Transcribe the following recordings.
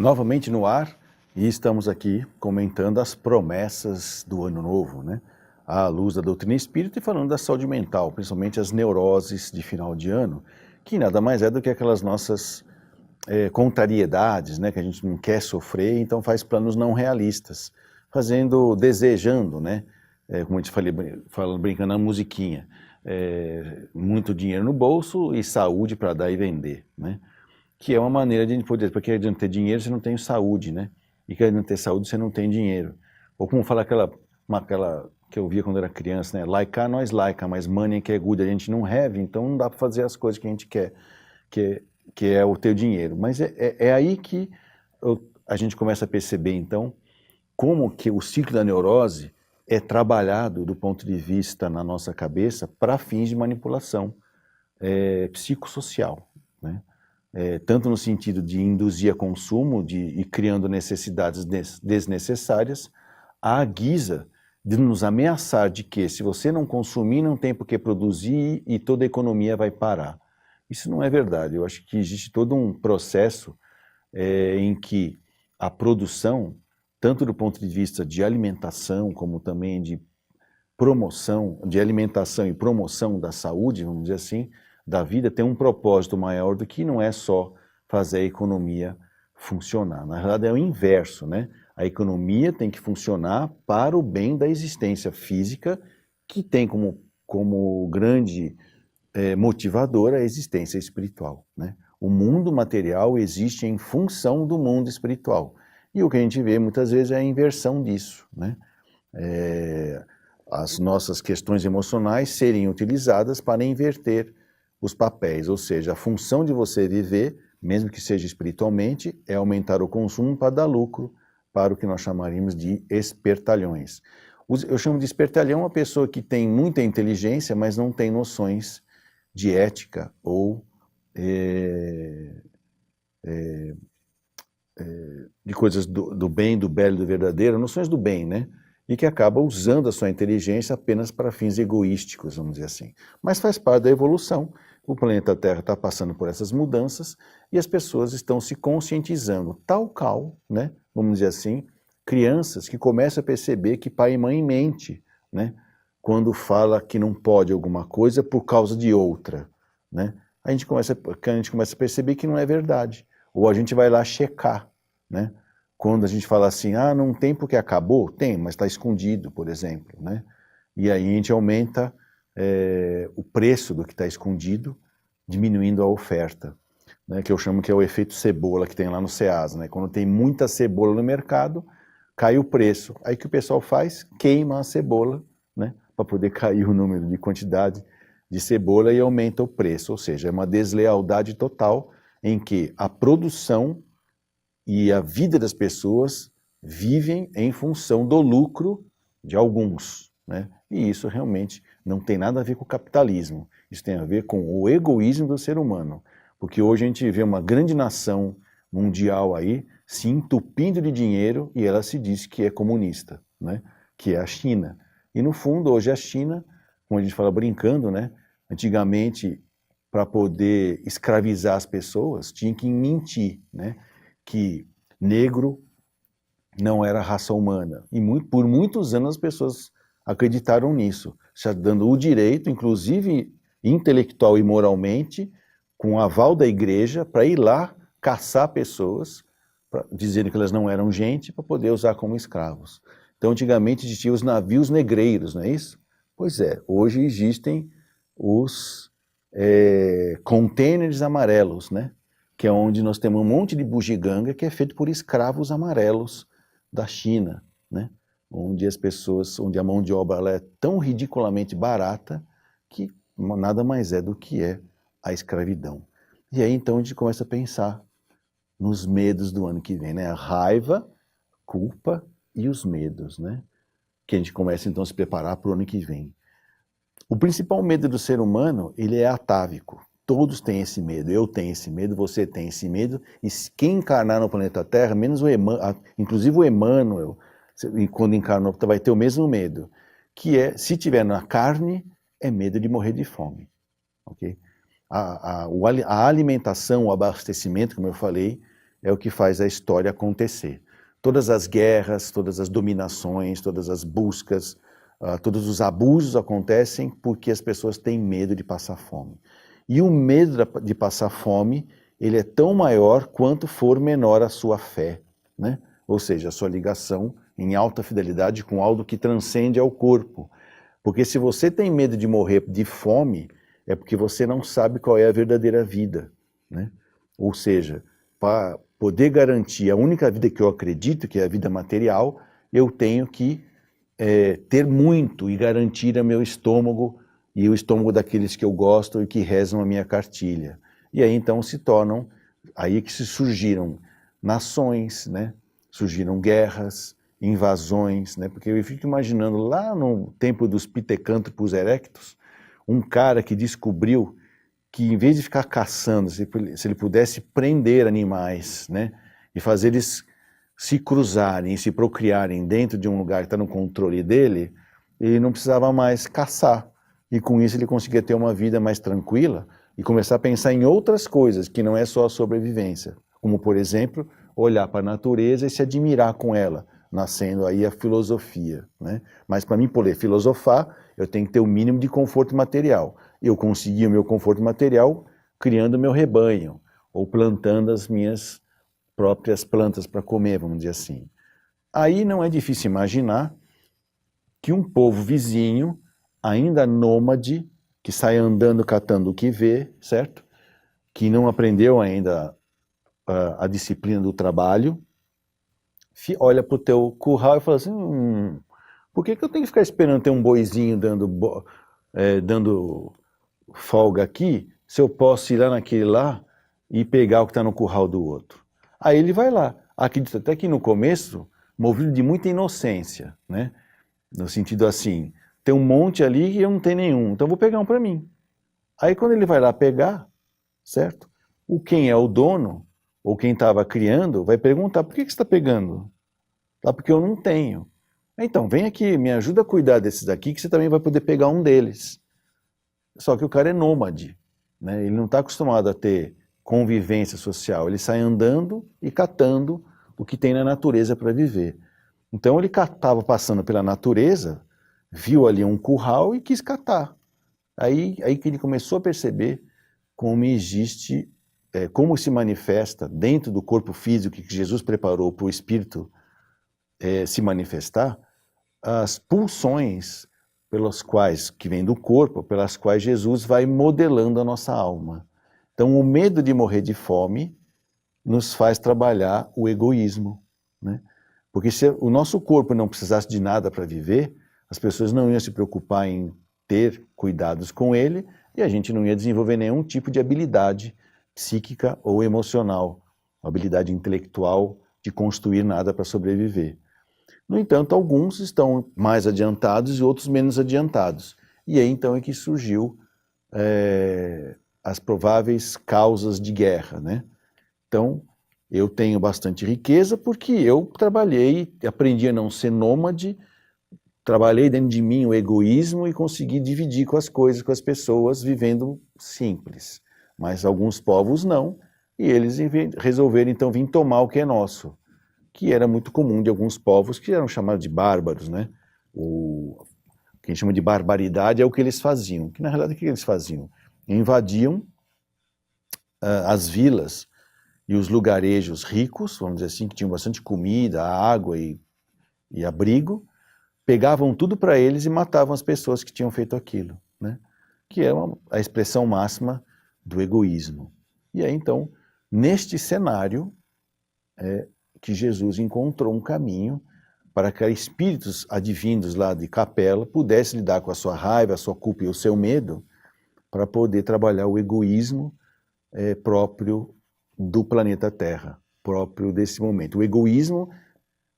Novamente no ar, e estamos aqui comentando as promessas do ano novo, né? À luz da doutrina espírita e falando da saúde mental, principalmente as neuroses de final de ano, que nada mais é do que aquelas nossas contrariedades, né? Que a gente não quer sofrer, então faz planos não realistas, desejando, né? Como a gente falando brincando na musiquinha, muito dinheiro no bolso e saúde para dar e vender, né? Que é uma maneira de a gente poder, porque adianta ter dinheiro você não tem saúde, né? E que adianta ter saúde você não tem dinheiro. Ou como fala aquela que eu via quando era criança, né? Laica nós laica, mas money que é good, a gente não have, então não dá para fazer as coisas que a gente quer, que é o ter dinheiro. Mas é aí que a gente começa a perceber, então, como que o ciclo da neurose é trabalhado do ponto de vista na nossa cabeça para fins de manipulação psicossocial, né? Tanto no sentido de induzir a consumo e criando necessidades desnecessárias, à guisa de nos ameaçar de que se você não consumir, não tem por que produzir e toda a economia vai parar. Isso não é verdade. Eu acho que existe todo um processo em que a produção, tanto do ponto de vista de alimentação, como também de promoção, de alimentação e promoção da saúde, vamos dizer assim, da vida, tem um propósito maior do que não é só fazer a economia funcionar. Na verdade é o inverso, né? A economia tem que funcionar para o bem da existência física, que tem como grande motivadora a existência espiritual, né? O mundo material existe em função do mundo espiritual. E o que a gente vê muitas vezes é a inversão disso, né? As nossas questões emocionais serem utilizadas para inverter os papéis, ou seja, a função de você viver, mesmo que seja espiritualmente, é aumentar o consumo para dar lucro para o que nós chamaríamos de espertalhões. Eu chamo de espertalhão uma pessoa que tem muita inteligência, mas não tem noções de ética ou de coisas do bem, do belo e do verdadeiro, noções do bem, né? E que acaba usando a sua inteligência apenas para fins egoísticos, vamos dizer assim. Mas faz parte da evolução. O planeta Terra está passando por essas mudanças e as pessoas estão se conscientizando, tal qual, né? Vamos dizer assim, crianças que começam a perceber que pai e mãe mente, né? Quando fala que não pode alguma coisa por causa de outra, né? A gente começa a perceber que não é verdade. Ou a gente vai lá checar, né? Quando a gente fala assim, ah, não tem porque acabou, tem, mas está escondido, por exemplo, né? E aí a gente aumenta o preço do que está escondido, diminuindo a oferta, né? Que eu chamo que é o efeito cebola que tem lá no Ceasa, né? Quando tem muita cebola no mercado, cai o preço. Aí o que o pessoal faz? Queima a cebola, né? Para poder cair o número de quantidade de cebola e aumenta o preço, ou seja, é uma deslealdade total em que a produção e a vida das pessoas vivem em função do lucro de alguns, né? E isso realmente não tem nada a ver com o capitalismo, isso tem a ver com o egoísmo do ser humano, porque hoje a gente vê uma grande nação mundial aí se entupindo de dinheiro e ela se diz que é comunista, né? Que é a China. E no fundo hoje a China, como a gente fala brincando, né? Antigamente, para poder escravizar as pessoas, tinha que mentir, né? Que negro não era raça humana. E por muitos anos as pessoas acreditaram nisso, já dando o direito, inclusive intelectual e moralmente, com o aval da igreja, para ir lá caçar pessoas, dizendo que elas não eram gente, para poder usar como escravos. Então, antigamente existiam os navios negreiros, não é isso? Pois é, hoje existem os containers amarelos, né? Que é onde nós temos um monte de bugiganga que é feito por escravos amarelos da China, né? Onde onde a mão de obra ela é tão ridiculamente barata que nada mais é do que é a escravidão. E aí então a gente começa a pensar nos medos do ano que vem, né? A raiva, culpa e os medos, né? Que a gente começa então a se preparar para o ano que vem. O principal medo do ser humano, ele é atávico. Todos têm esse medo, eu tenho esse medo, você tem esse medo, e quem encarnar no planeta Terra, menos inclusive o Emmanuel, quando encarnou, vai ter o mesmo medo, que é, se tiver na carne, é medo de morrer de fome. Okay? A alimentação, o abastecimento, como eu falei, é o que faz a história acontecer. Todas as guerras, todas as dominações, todas as buscas, todos os abusos acontecem porque as pessoas têm medo de passar fome. E o medo de passar fome, ele é tão maior quanto for menor a sua fé, né? Ou seja, a sua ligação em alta fidelidade com algo que transcende ao corpo. Porque se você tem medo de morrer de fome, é porque você não sabe qual é a verdadeira vida, né? Ou seja, para poder garantir a única vida que eu acredito, que é a vida material, eu tenho que ter muito e garantir a meu estômago e o estômago daqueles que eu gosto e que rezam a minha cartilha. E aí então se tornam, aí que se surgiram nações, né? Surgiram guerras, invasões, né? Porque eu fico imaginando lá no tempo dos Pithecanthropus erectus, um cara que descobriu que em vez de ficar caçando, se ele pudesse prender animais, né? E fazer eles se cruzarem e se procriarem dentro de um lugar que está no controle dele, ele não precisava mais caçar. E com isso ele conseguia ter uma vida mais tranquila e começar a pensar em outras coisas, que não é só a sobrevivência. Como, por exemplo, olhar para a natureza e se admirar com ela, nascendo aí a filosofia, né? Mas para mim poder filosofar, eu tenho que ter o mínimo de conforto material. Eu consegui o meu conforto material criando o meu rebanho, ou plantando as minhas próprias plantas para comer, vamos dizer assim. Aí não é difícil imaginar que um povo vizinho, ainda nômade, que sai andando catando o que vê, certo? Que não aprendeu ainda a disciplina do trabalho, olha para o teu curral e fala assim, por que eu tenho que ficar esperando ter um boizinho dando folga aqui, se eu posso ir lá naquele lá e pegar o que está no curral do outro? Aí ele vai lá. Acredito até que no começo, movido de muita inocência, né? No sentido assim, tem um monte ali e eu não tenho nenhum, então eu vou pegar um para mim. Aí quando ele vai lá pegar, certo? Quem é o dono, ou quem estava criando, vai perguntar, por que você está pegando? Porque eu não tenho. Então, vem aqui, me ajuda a cuidar desses aqui, que você também vai poder pegar um deles. Só que o cara é nômade, né? Ele não está acostumado a ter convivência social, ele sai andando e catando o que tem na natureza para viver. Então ele estava passando pela natureza, viu ali um curral e quis catar. Aí que ele começou a perceber como existe, como se manifesta dentro do corpo físico que Jesus preparou para o espírito se manifestar, as pulsões pelas quais, que vem do corpo, pelas quais Jesus vai modelando a nossa alma. Então o medo de morrer de fome nos faz trabalhar o egoísmo, né? Porque se o nosso corpo não precisasse de nada para viver, as pessoas não iam se preocupar em ter cuidados com ele e a gente não ia desenvolver nenhum tipo de habilidade psíquica ou emocional, habilidade intelectual de construir nada para sobreviver. No entanto, alguns estão mais adiantados e outros menos adiantados. E aí então é que surgiu as prováveis causas de guerra, né? Então, eu tenho bastante riqueza porque eu trabalhei, aprendi a não ser nômade, trabalhei dentro de mim o egoísmo e consegui dividir com as coisas, com as pessoas, vivendo simples. Mas alguns povos não, e eles resolveram então vir tomar o que é nosso, que era muito comum de alguns povos que eram chamados de bárbaros, né? O que a gente chama de barbaridade é o que eles faziam. Que na realidade o que eles faziam? Invadiam as vilas e os lugarejos ricos, vamos dizer assim, que tinham bastante comida, água e abrigo, pegavam tudo para eles e matavam as pessoas que tinham feito aquilo, né? Que é a expressão máxima do egoísmo. E aí então, neste cenário, que Jesus encontrou um caminho para que espíritos advindos lá de Capela pudessem lidar com a sua raiva, a sua culpa e o seu medo, para poder trabalhar o egoísmo próprio do planeta Terra, próprio desse momento. O egoísmo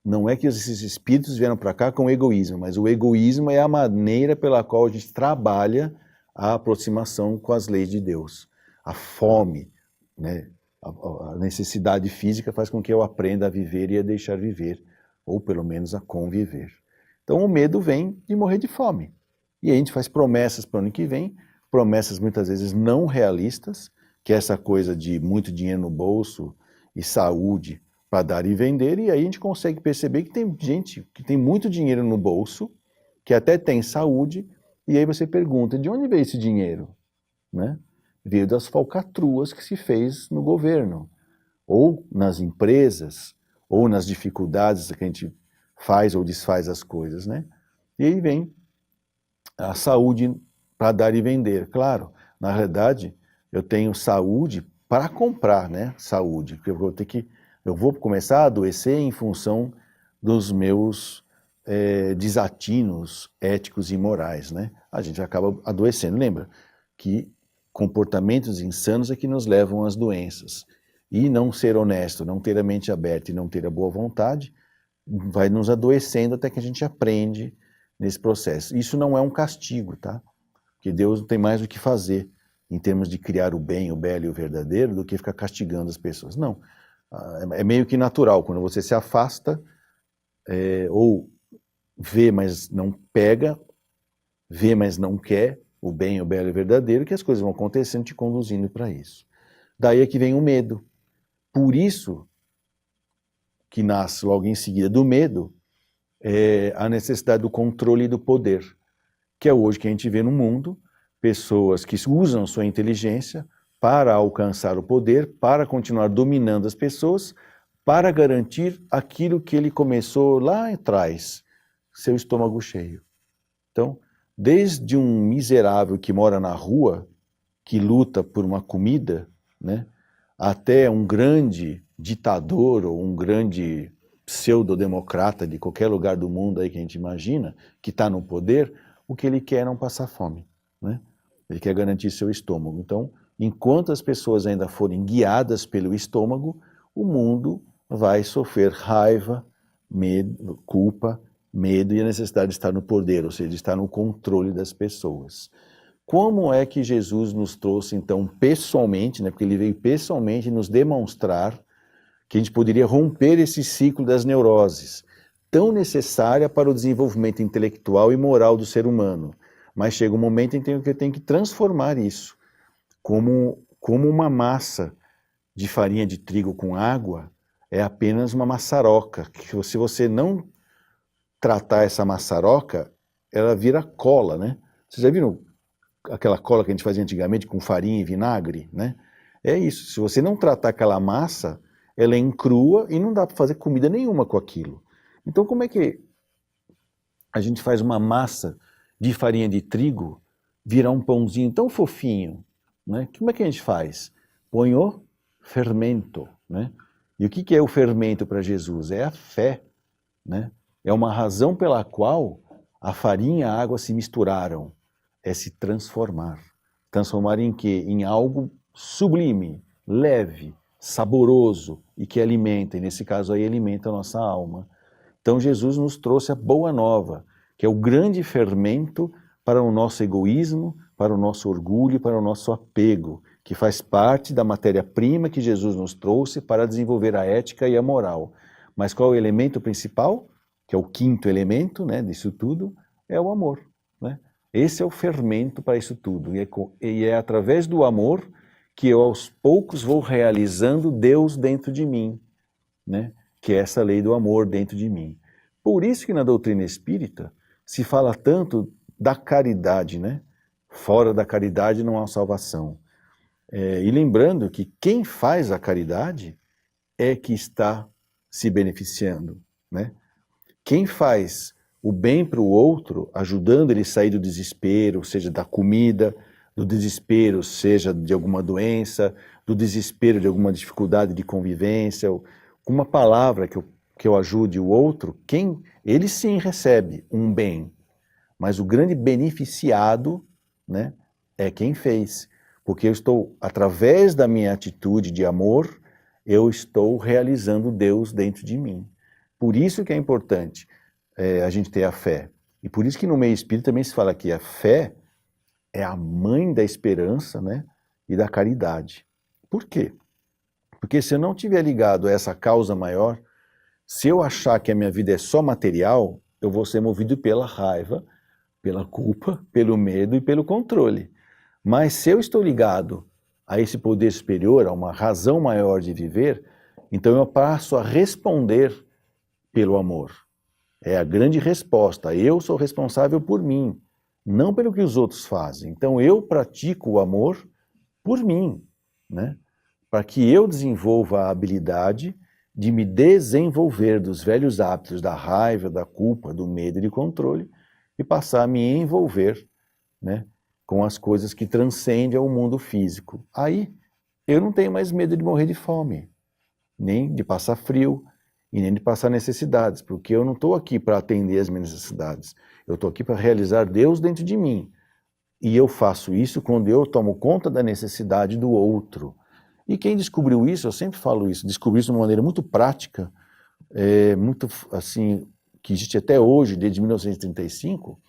não é que esses espíritos vieram para cá com egoísmo, mas o egoísmo é a maneira pela qual a gente trabalha a aproximação com as leis de Deus. A fome, né? A necessidade física faz com que eu aprenda a viver e a deixar viver, ou pelo menos a conviver. Então o medo vem de morrer de fome. E a gente faz promessas para o ano que vem, promessas muitas vezes não realistas, que é essa coisa de muito dinheiro no bolso e saúde para dar e vender, e aí a gente consegue perceber que tem gente que tem muito dinheiro no bolso, que até tem saúde, e aí você pergunta, de onde veio esse dinheiro? Né? Veio das falcatruas que se fez no governo, ou nas empresas, ou nas dificuldades que a gente faz ou desfaz as coisas, né? E aí vem a saúde para dar e vender. Claro, na realidade, eu tenho saúde para comprar, né? Saúde, porque eu vou começar a adoecer em função dos meus desatinos éticos e morais, né? A gente acaba adoecendo. Lembra que comportamentos insanos é que nos levam às doenças. E não ser honesto, não ter a mente aberta e não ter a boa vontade, vai nos adoecendo até que a gente aprende nesse processo. Isso não é um castigo, tá? Porque Deus não tem mais o que fazer em termos de criar o bem, o belo e o verdadeiro do que ficar castigando as pessoas. Não. É meio que natural, quando você se afasta ou vê, mas não pega, vê, mas não quer o bem, o belo e o verdadeiro, que as coisas vão acontecendo te conduzindo para isso. Daí é que vem o medo. Por isso que nasce logo em seguida do medo a necessidade do controle e do poder, que é hoje que a gente vê no mundo, pessoas que usam sua inteligência para alcançar o poder, para continuar dominando as pessoas, para garantir aquilo que ele começou lá atrás, seu estômago cheio. Então, desde um miserável que mora na rua, que luta por uma comida, né, até um grande ditador ou um grande pseudo-democrata de qualquer lugar do mundo aí que a gente imagina, que está no poder, o que ele quer é não passar fome, né? Ele quer garantir seu estômago. Então, enquanto as pessoas ainda forem guiadas pelo estômago, o mundo vai sofrer raiva, medo, culpa, medo e a necessidade de estar no poder, ou seja, de estar no controle das pessoas. Como é que Jesus nos trouxe, então, pessoalmente, né, porque ele veio pessoalmente nos demonstrar que a gente poderia romper esse ciclo das neuroses, tão necessária para o desenvolvimento intelectual e moral do ser humano. Mas chega um momento em que eu tenho que transformar isso como uma massa de farinha de trigo com água, é apenas uma maçaroca, que se você não tratar essa maçaroca, ela vira cola, né? Vocês já viram aquela cola que a gente fazia antigamente com farinha e vinagre, né? É isso, se você não tratar aquela massa, ela é encrua e não dá para fazer comida nenhuma com aquilo. Então como é que a gente faz uma massa de farinha de trigo virar um pãozinho tão fofinho, né? Como é que a gente faz? Põe o fermento, né? E o que é o fermento para Jesus? É a fé, né? É uma razão pela qual a farinha e a água se misturaram. É se transformar. Transformar em quê? Em algo sublime, leve, saboroso e que alimenta, e nesse caso aí alimenta a nossa alma. Então Jesus nos trouxe a boa nova, que é o grande fermento para o nosso egoísmo, para o nosso orgulho, para o nosso apego, que faz parte da matéria-prima que Jesus nos trouxe para desenvolver a ética e a moral. Mas qual é o elemento principal? Que é o quinto elemento, né, disso tudo, é o amor, né? Esse é o fermento para isso tudo. E é através do amor que eu aos poucos vou realizando Deus dentro de mim, né? Que é essa lei do amor dentro de mim. Por isso que na doutrina espírita se fala tanto da caridade, né? Fora da caridade não há salvação. E lembrando que quem faz a caridade é que está se beneficiando, né? Quem faz o bem para o outro, ajudando ele a sair do desespero, seja da comida, do desespero, seja de alguma doença, do desespero de alguma dificuldade de convivência, com uma palavra que eu ajude o outro, ele sim recebe um bem, mas o grande beneficiado, né, é quem fez, porque eu estou, através da minha atitude de amor, eu estou realizando Deus dentro de mim. Por isso que é importante a gente ter a fé. E por isso que no meio espírita também se fala que a fé é a mãe da esperança, né, e da caridade. Por quê? Porque se eu não estiver ligado a essa causa maior, se eu achar que a minha vida é só material, eu vou ser movido pela raiva, pela culpa, pelo medo e pelo controle. Mas se eu estou ligado a esse poder superior, a uma razão maior de viver, Então eu passo a responder pelo amor. É a grande resposta. Eu sou responsável por mim, não pelo que os outros fazem. Então eu pratico o amor por mim, né? Para que eu desenvolva a habilidade de me desenvolver dos velhos hábitos da raiva, da culpa, do medo e do controle e passar a me envolver, né, com as coisas que transcendem ao mundo físico. Aí eu não tenho mais medo de morrer de fome, nem de passar frio e nem de passar necessidades, porque eu não estou aqui para atender as minhas necessidades. Eu estou aqui para realizar Deus dentro de mim. E eu faço isso quando eu tomo conta da necessidade do outro. E quem descobriu isso, eu sempre falo isso, descobriu isso de uma maneira muito prática, muito assim, que existe até hoje, desde 1935,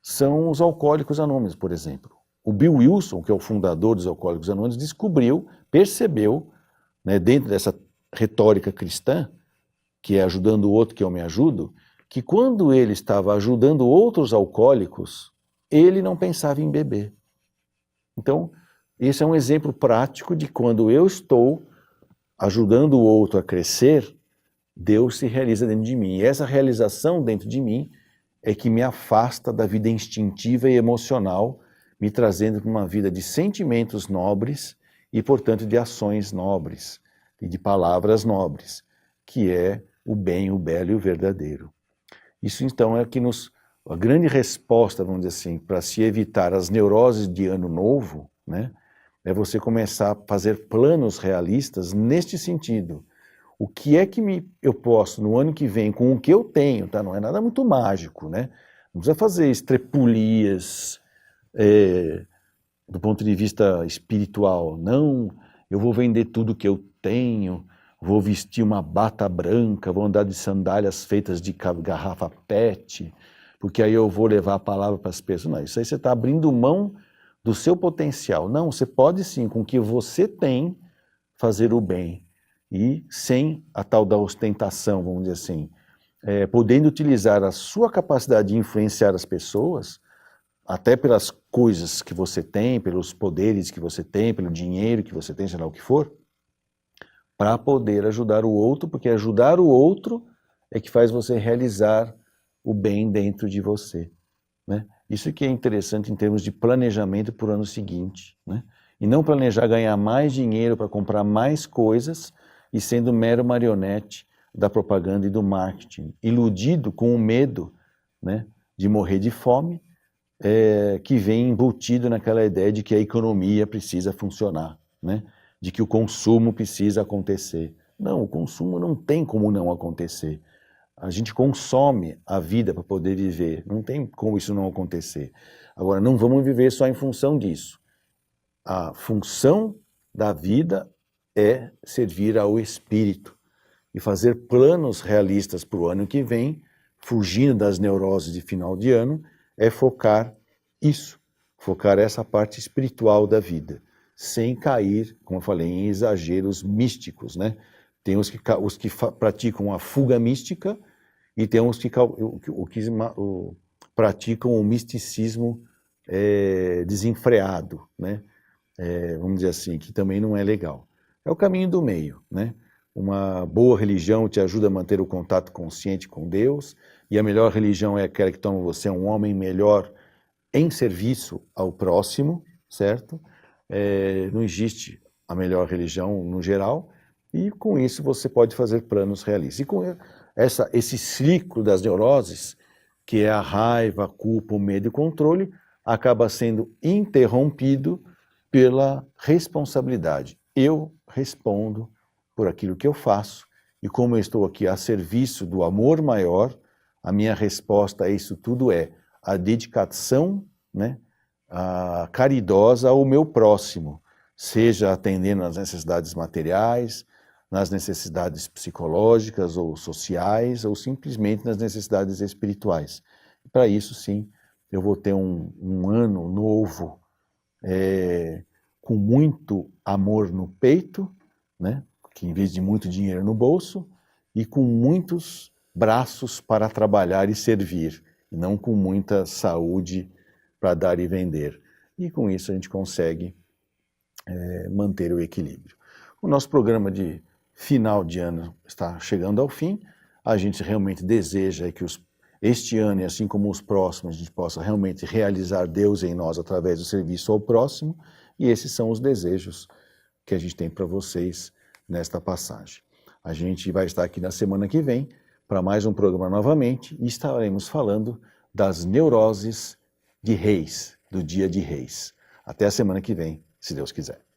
são os alcoólicos anônimos, por exemplo. O Bill Wilson, que é o fundador dos alcoólicos anônimos, descobriu, percebeu, né, dentro dessa retórica cristã, que é ajudando o outro que eu me ajudo, que quando ele estava ajudando outros alcoólicos, ele não pensava em beber. Então, esse é um exemplo prático de quando eu estou ajudando o outro a crescer, Deus se realiza dentro de mim. E essa realização dentro de mim é que me afasta da vida instintiva e emocional, me trazendo para uma vida de sentimentos nobres e, portanto, de ações nobres e de palavras nobres, que é o bem, o belo e o verdadeiro. Isso, então, é que a grande resposta, vamos dizer assim, para se evitar as neuroses de ano novo, né, é você começar a fazer planos realistas neste sentido. O que é que eu posso, no ano que vem, com o que eu tenho, tá? Não é nada muito mágico, né? Não precisa fazer estrepulias do ponto de vista espiritual. Não, eu vou vender tudo que eu tenho, vou vestir uma bata branca, vou andar de sandálias feitas de garrafa PET, porque aí eu vou levar a palavra para as pessoas. Não, isso aí você está abrindo mão do seu potencial. Não, você pode sim, com o que você tem, fazer o bem. E sem a tal da ostentação, vamos dizer assim, podendo utilizar a sua capacidade de influenciar as pessoas, até pelas coisas que você tem, pelos poderes que você tem, pelo dinheiro que você tem, sei lá o que for, para poder ajudar o outro, porque ajudar o outro é que faz você realizar o bem dentro de você, né? Isso que é interessante em termos de planejamento para o ano seguinte, né? E não planejar ganhar mais dinheiro para comprar mais coisas e sendo mero marionete da propaganda e do marketing, iludido com o medo, né, de morrer de fome, que vem embutido naquela ideia de que a economia precisa funcionar, né, de que o consumo precisa acontecer. Não, o consumo não tem como não acontecer. A gente consome a vida para poder viver, não tem como isso não acontecer. Agora, não vamos viver só em função disso. A função da vida é servir ao espírito e fazer planos realistas para o ano que vem, fugindo das neuroses de final de ano, é focar isso, focar essa parte espiritual da vida, sem cair, como eu falei, em exageros místicos, né? Tem os que praticam a fuga mística e tem os que praticam o misticismo desenfreado, né? Vamos dizer assim, que também não é legal. É o caminho do meio, né? Uma boa religião te ajuda a manter o contato consciente com Deus, e a melhor religião é aquela que torna você um homem melhor em serviço ao próximo, certo? Não existe a melhor religião no geral, e com isso você pode fazer planos realistas. E com esse ciclo das neuroses, que é a raiva, a culpa, o medo e o controle, acaba sendo interrompido pela responsabilidade. Eu respondo por aquilo que eu faço, e como eu estou aqui a serviço do amor maior, a minha resposta a isso tudo é a dedicação, né, caridosa ao meu próximo, seja atendendo às necessidades materiais, nas necessidades psicológicas ou sociais, ou simplesmente nas necessidades espirituais. Para isso, sim, eu vou ter um ano novo, com muito amor no peito, né, que em vez de muito dinheiro no bolso, e com muitos braços para trabalhar e servir, e não com muita saúde para dar e vender. E com isso a gente consegue manter o equilíbrio. O nosso programa de final de ano está chegando ao fim, a gente realmente deseja que este ano, e assim como os próximos, a gente possa realmente realizar Deus em nós através do serviço ao próximo, e esses são os desejos que a gente tem para vocês nesta passagem. A gente vai estar aqui na semana que vem para mais um programa novamente e estaremos falando das neuroses de Reis, do dia de Reis. Até a semana que vem, se Deus quiser.